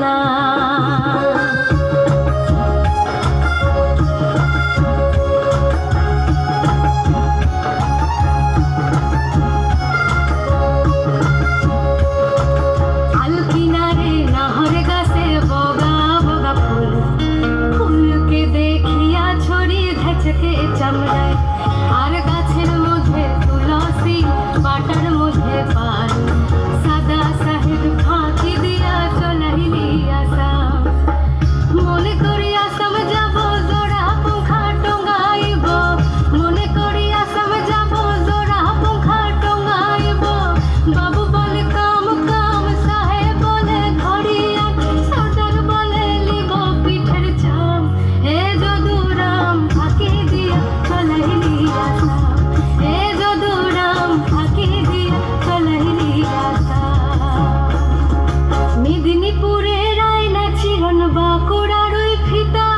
না। চামড়ায় আর গাছের মধ্যে তুলসী, পাটার মধ্যে পান, সাদা সাহেব ফাঁকি দিয়া চলাইলি আসাম। মনে করি আসাম যাব জোড়া পঙ্খা টঙ্গাইব, মনে করি আসাম যাব জোড়া পঙ্খা টঙ্গাইব। বাবু বলে কাম কাম, সাহেব বলে ঘড়িয়া, সর্দার বলে লিব পিঠের চাম। এ যদুরাম ফাঁকি দিয়া চলাইলি আসাম, এ যদুরাম ফাঁকি দিয়া চলাইলি আসাম। মেদিনীপুরের আয়না চিরন বাঁকুড়ার ওই ফিতা,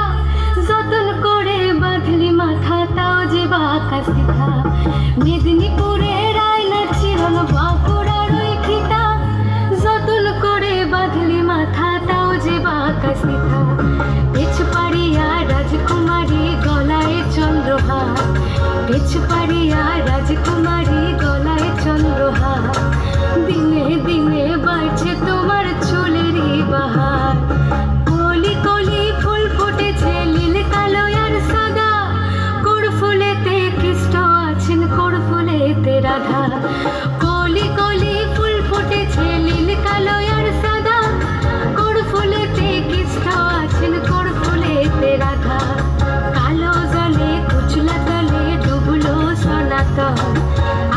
যতন করে বাঁধলি মাথা তাও যে বাঁকা সিথা। মেদিনীপুরের আয়না চিরন বাঁকুড়ার ওই ফিতা, যতন করে বাঁধলি মাথা তাও যে বাঁকা সিথা। পেছ পাড়িয়া রাজকুমারী গলায় চন্দ্রহার, পেছ পাড়িয়া রাজকুমারী গলায় চন্দ্রহার। দিনে দিনে বাড়ছে তোমার চুলেরই বাহার, কলি কলি ফুল ফুটেছে নীল কালো আর সাদা। কোড়ফুলেতে কৃষ্ণ আছেন, কোড়ফুলেতে রাধা। কলি কলি ফুল ফুটেছে নীল কালো আর সাদা, কোড়ফুলেতে কৃষ্ণ আছেন, কোড়ফুলেতে রাধা। কালো জলে কুচলা তলে ডুবলো সনাতন,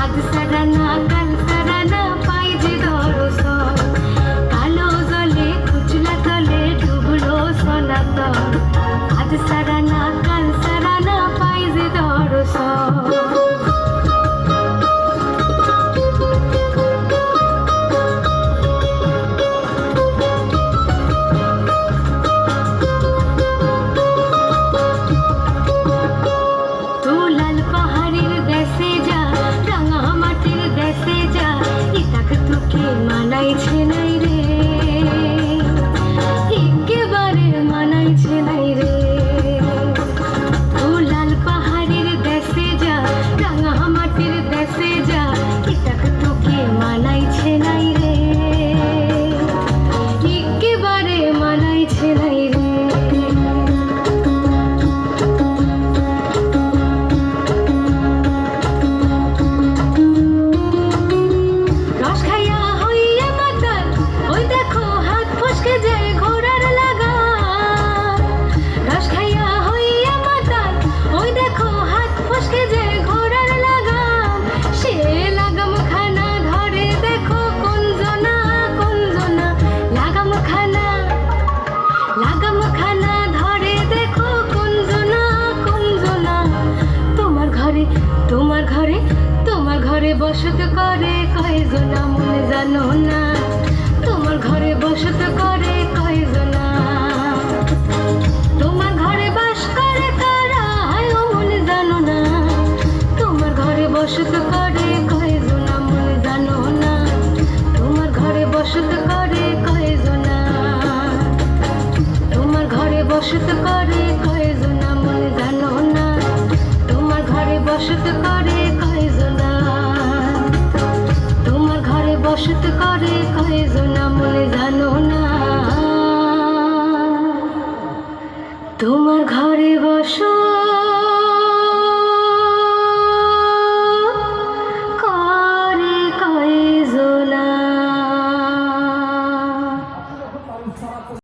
আজ সারানা কাল সারানা পাই যে দর্শন। কালো জলে কুচলা তলে ডুবলো সনাতন, আজ সারানা কাল সারানা পাই যে দর্শন। মানাইছে নাই রে, একেবারে মানাইছে নাই রে। ও লাল পাহাড়ের দেশে যা, রাঙা মাটির দেশে যা, এটাকে তোকে মানাইছে নাই রে, একেবারে মানাইছে নাই রে। তোমার ঘরে বসত করে কয়জনা মনে জানো না, তোমার ঘরে বসত